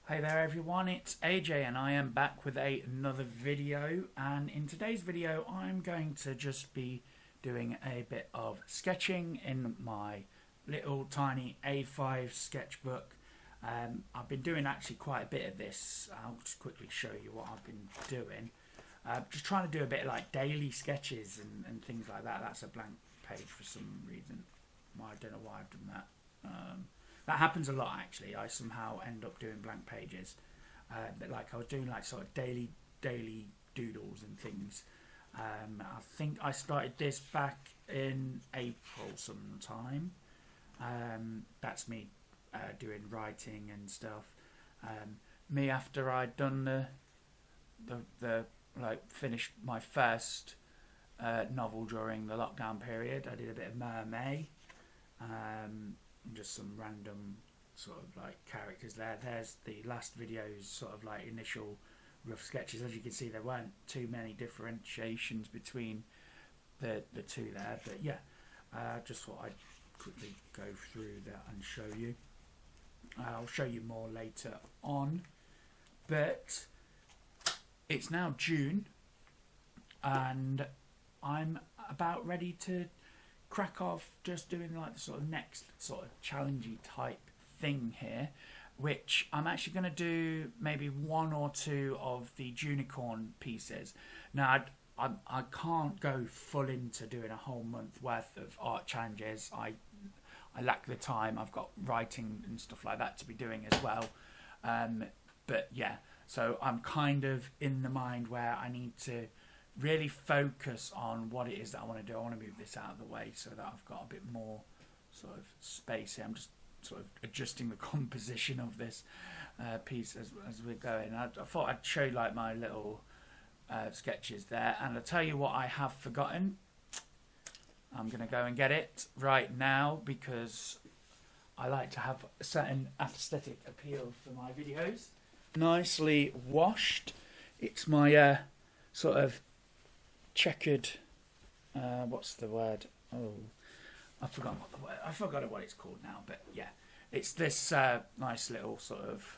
Hey there everyone, it's AJ and I am back with another video, and in today's video I'm going to just be doing a bit of sketching in my little tiny A5 sketchbook. I've been doing actually quite a bit of this. I'll just quickly show you what I've been doing. Just trying to do a bit of like daily sketches and things like that. That's a blank page for some reason. I don't know why I've done that. That happens a lot actually. I somehow end up doing blank pages. But like I was doing like sort of daily doodles and things. I think I started this back in April sometime. That's me doing writing and stuff. Me after I'd done the like finished my first novel during the lockdown period. I did a bit of Mermaid. Just some random sort of like characters there. There's the last video's sort of like initial rough sketches. As you can see, there weren't too many differentiations between the two there, but yeah, just thought I'd quickly go through that and show you. I'll show you more later on, but it's now June and I'm about ready to crack off just doing like the sort of next sort of challengey type thing here, which I'm actually going to do maybe one or two of the Junicorn pieces. Now I can't go full into doing a whole month worth of art challenges. I lack the time. I've got writing and stuff like that to be doing as well, but yeah, so I'm kind of in the mind where I need to really focus on what it is that I want to do. I want to move this out of the way so that I've got a bit more sort of space here. I'm just sort of adjusting the composition of this piece as we're going. I thought I'd show you like my little sketches there, and I'll tell you what I have forgotten. I'm going to go and get it right now because I like to have a certain aesthetic appeal for my videos. Nicely washed. It's my sort of checkered, what's the word? Oh, I forgot what it's called now. But yeah, it's this nice little sort of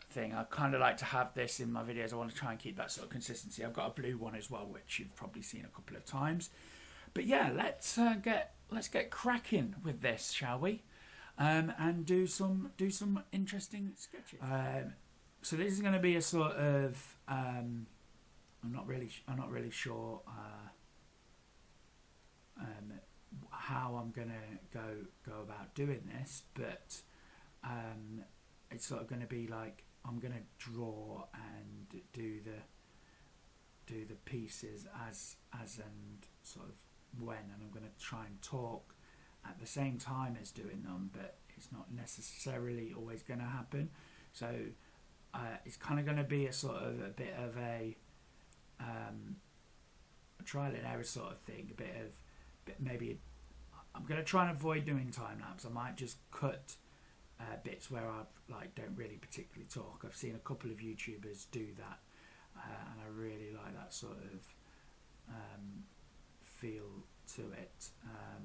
thing. I kind of like to have this in my videos. I want to try and keep that sort of consistency. I've got a blue one as well, which you've probably seen a couple of times. But yeah, let's get cracking with this, shall we? And do some interesting sketches. So this is going to be a sort of I'm not really sure how I'm gonna go about doing this, but it's sort of going to be like I'm going to draw and do the pieces as and sort of when, and I'm going to try and talk at the same time as doing them, but it's not necessarily always going to happen. So it's kind of going to be a sort of a bit of a trial and error sort of thing, maybe I'm going to try and avoid doing time lapse. I might just cut bits where I like don't really particularly talk. I've seen a couple of YouTubers do that, and I really like that sort of feel to it.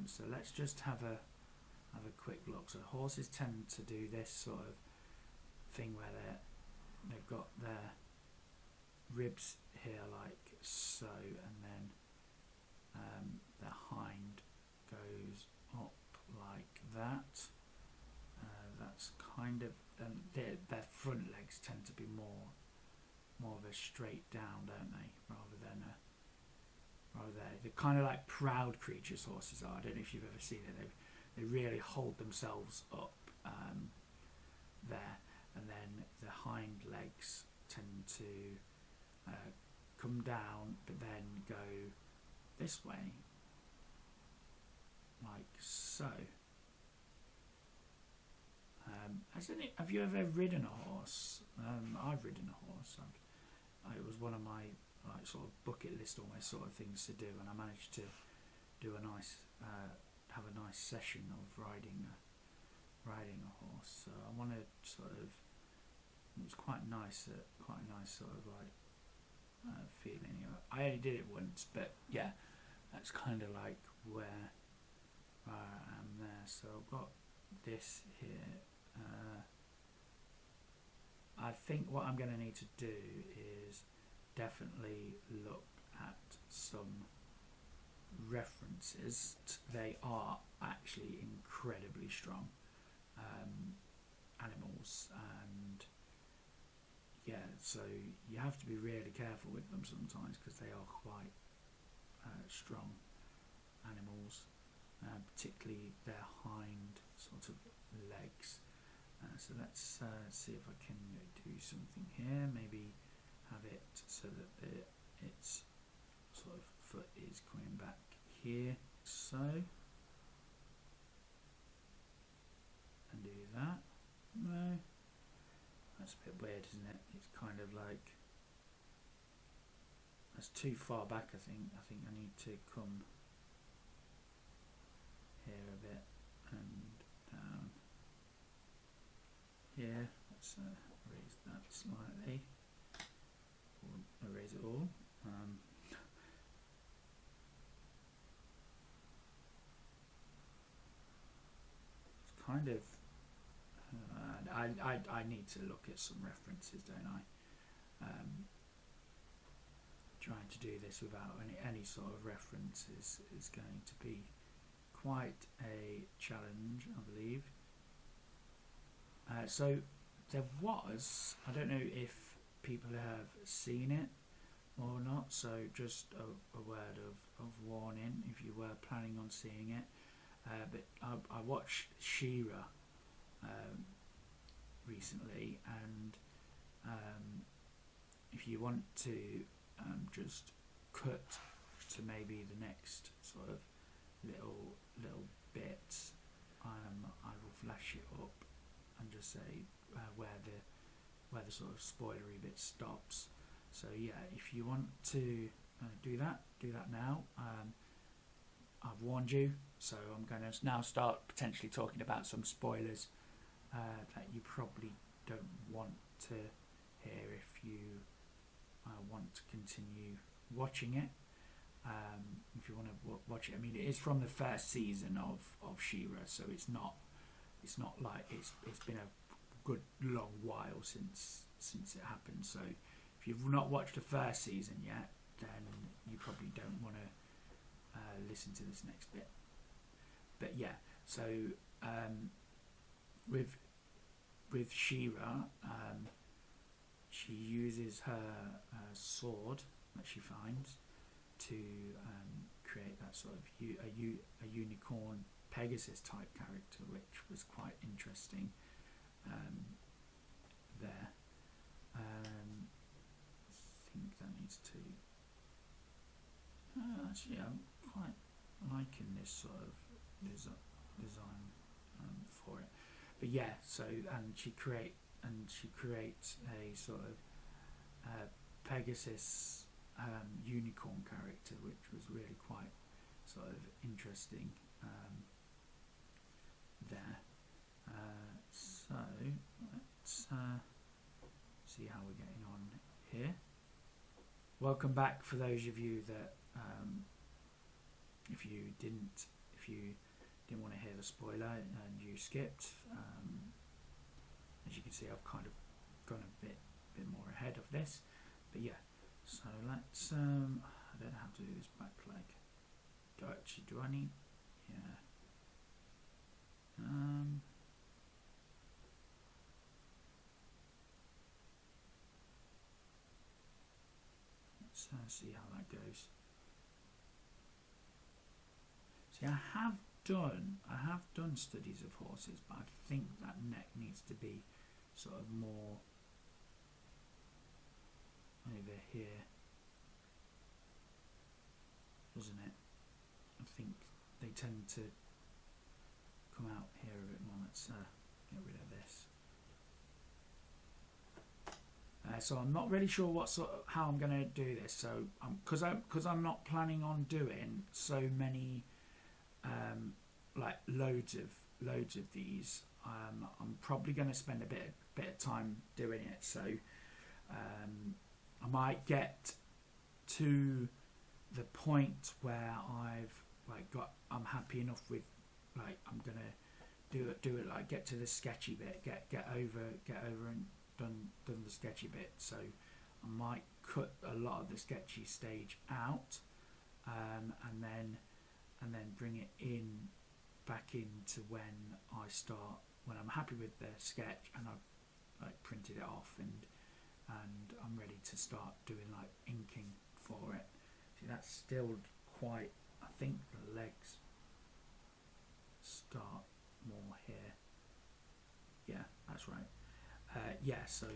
So let's just have a quick look. So horses tend to do this sort of thing where they've got their ribs here like so, and then their hind goes up like that. That's kind of, and their front legs tend to be more of a straight down, don't they, rather than they're kind of like proud creatures, horses are. I don't know if you've ever seen it. They really hold themselves up there, and then the hind legs tend to come down but then go this way like so. Have you ever ridden a horse? I've ridden a horse. It was one of my like sort of bucket list almost sort of things to do, and I managed to do have a nice session of riding a horse. So I want to sort of, it was quite a nice sort of like feeling. I only did it once, but yeah, that's kind of like where I am there. So I've got this here. I think what I'm going to need to do is definitely look at some references. They are actually incredibly strong animals, and yeah, so you have to be really careful with them sometimes because they are quite strong animals, particularly their hind sort of legs. So let's see if I can do something here. Maybe have it so that its sort of foot is coming back here, so, and do that. No, that's a bit weird, isn't it? It's kind of like, that's too far back. I think I need to come here a bit and down here. Let's erase that slightly, or erase it all. It's kind of I need to look at some references, don't I? Trying to do this without any sort of references is going to be quite a challenge, I believe. So there was, I don't know if people have seen it or not, so just a word of warning if you were planning on seeing it. But I watched She-Ra recently, and if you want to just cut to maybe the next sort of little bits, I will flash it up and just say where the sort of spoilery bit stops. So yeah, if you want to do that now. I've warned you, so I'm going to now start potentially talking about some spoilers that you probably don't want to hear if you want to continue watching it. If you want to watch it, I mean, it is from the first season of She-Ra, so it's not like it's been a good long while since it happened. So if you've not watched the first season yet, then you probably don't want to listen to this next bit. But yeah, so with She-Ra, she uses her sword that she finds to create that sort of a unicorn Pegasus type character, which was quite interesting there. I think that needs to actually, I'm quite liking this sort of design for it. But yeah, so she creates a sort of Pegasus unicorn character, which was really quite sort of interesting there. So let's see how we're getting on here. Welcome back for those of you that if you didn't want to hear the spoiler and you skipped, as you can see, I've kind of gone a bit more ahead of this. But yeah, so let's I don't know how to do this back leg. Do I need? Yeah. Let's see how that goes. See, I have done studies of horses, but I think that neck needs to be sort of more over here, doesn't it? I think they tend to come out here a bit more. Let's get rid of this. So I'm not really sure how I'm going to do this. So because I'm not planning on doing so many like loads of these. I'm probably going to spend a bit of time doing it. So I might get to the point where I'm happy enough with, like, I'm gonna do it like get to the sketchy bit, get over and done the sketchy bit, so I might cut a lot of the sketchy stage out, and then bring it back into when I'm happy with the sketch and I've like printed it off and I'm ready to start doing like inking for it. See, that's still quite, I think the legs start more here. Yeah, that's right. Yeah, so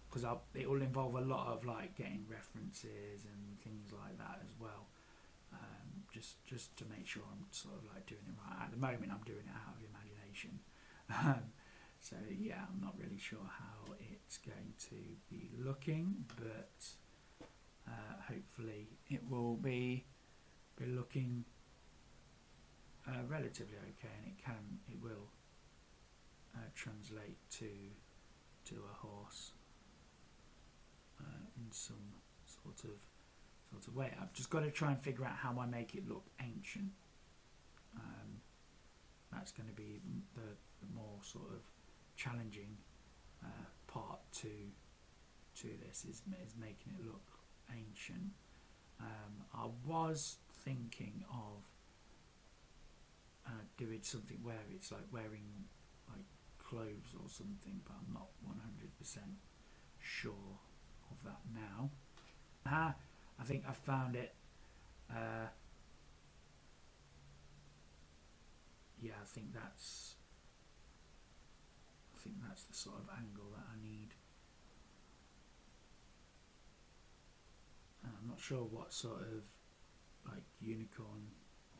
because it will involve a lot of like getting references and things like that as well, just to make sure I'm sort of like doing it right. At the moment I'm doing it out of imagination, so yeah, I'm not really sure how it's going to be looking, but hopefully it will be looking relatively okay, and it will translate to a horse in some sort of way. I've just got to try and figure out how I make it look ancient. That's going to be the more sort of challenging part to this is making it look ancient. I was thinking of doing something where it's like wearing like clothes or something, but I'm not 100% sure of that now. I think I found it. Yeah, I think that's the sort of angle that I need. I'm not sure what sort of like unicorn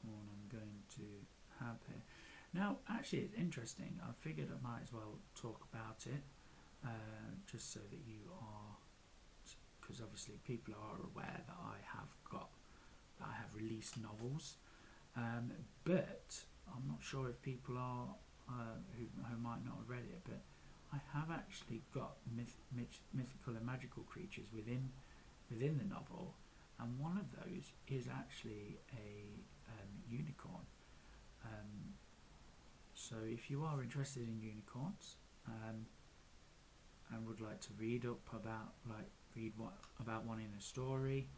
horn I'm going to have here. Now, actually, it's interesting. I figured I might as well talk about it, just so that you are, because obviously people are aware that I have released novels, but I'm not sure if people are who might not have read it. But I have actually got mythical and magical creatures within the novel, and one of those is actually a unicorn. So if you are interested in unicorns and would like to read about one in a story,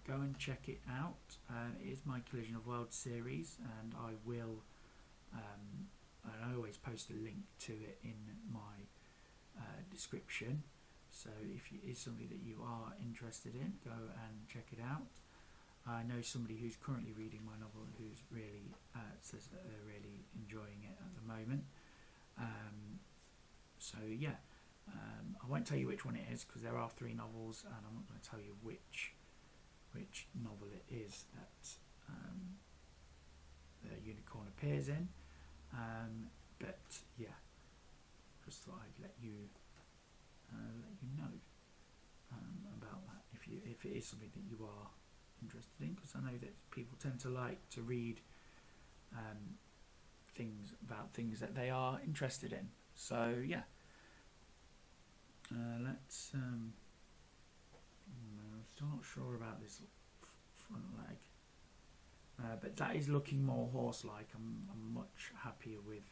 go and check it out. It is my Collision of Worlds series, and I will I always post a link to it in my description. So if it is something that you are interested in, go and check it out. I know somebody who's currently reading my novel who's really says that they're really enjoying it at the moment. So yeah, I won't tell you which one it is because there are 3 novels, and I'm not going to tell you which novel it is that the unicorn appears in. But yeah, just thought I'd let you know about that if it is something that you are interested in, because I know that people tend to like to read things that they are interested in. So yeah, let's I'm still not sure about this front leg, but that is looking more horse-like. I'm much happier with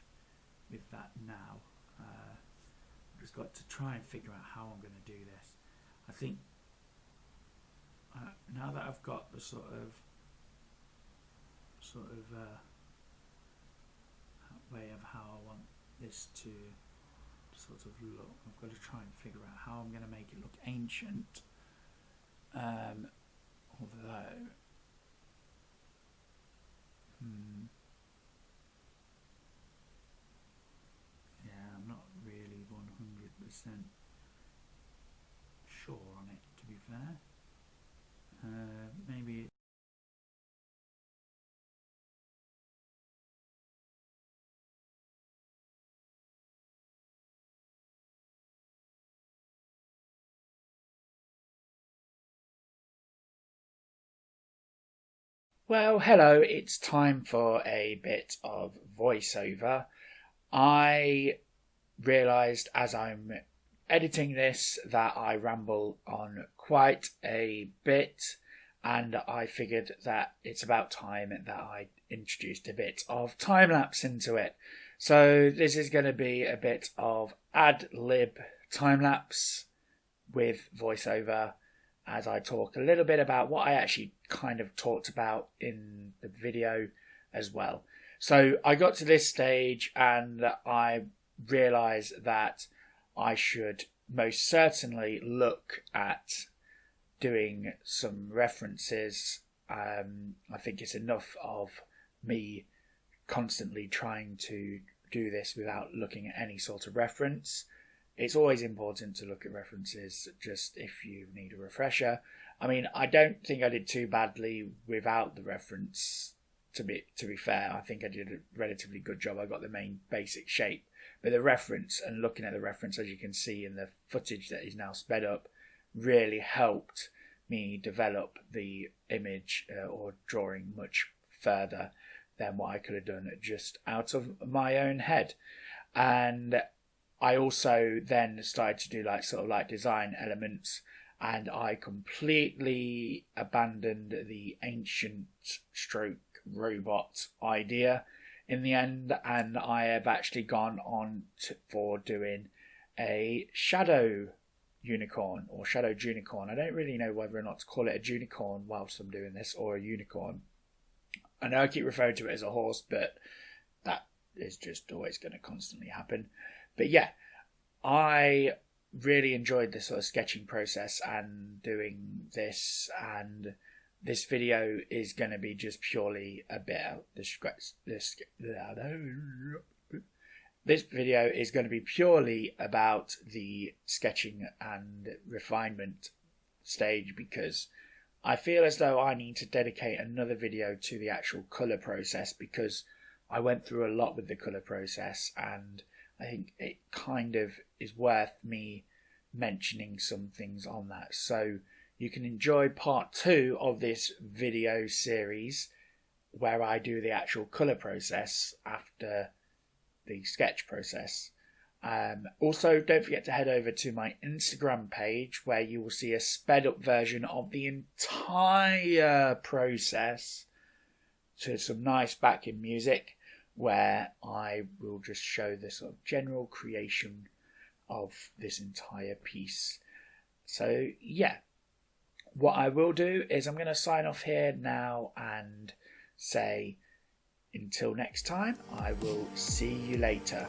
that now. I've just got to try and figure out how I'm going to do this. I think now that I've got the sort of way of how I want this to sort of look, I've got to try and figure out how I'm going to make it look ancient. Although yeah, I'm not really 100% sure on it, to be fair. Maybe well, hello, it's time for a bit of voiceover. I realised as I'm editing this that I ramble on quite a bit, and I figured that it's about time that I introduced a bit of time lapse into it. So this is going to be a bit of ad lib time-lapse with voiceover as I talk a little bit about what I actually kind of talked about in the video as well. So I got to this stage and I realised that I should most certainly look at doing some references. I think it's enough of me constantly trying to do this without looking at any sort of reference. It's always important to look at references just if you need a refresher. I mean, I don't think I did too badly without the reference, to be fair. I think I did a relatively good job. I got the main basic shape. But the reference and looking at the reference, as you can see in the footage that is now sped up, really helped me develop the image or drawing much further than what I could have done just out of my own head. And I also then started to do sort of design elements, and I completely abandoned the ancient stroke robot idea in the end, and I have actually gone on for doing a shadow unicorn or shadow Junicorn. I don't really know whether or not to call it a Junicorn whilst I'm doing this or a unicorn. I know I keep referring to it as a horse, but that is just always going to constantly happen. But yeah, I really enjoyed this sort of sketching process and doing this, and this video is going to be just purely about this video is going to be purely about the sketching and refinement stage, because I feel as though I need to dedicate another video to the actual colour process, because I went through a lot with the colour process, and I think it kind of is worth me mentioning some things on that. So you can enjoy part 2 of this video series where I do the actual colour process after the sketch process. Also, don't forget to head over to my Instagram page where you will see a sped up version of the entire process to some nice backing music, where I will just show the sort of general creation of this entire piece. So yeah, what I will do is I'm going to sign off here now and say until next time, I will see you later.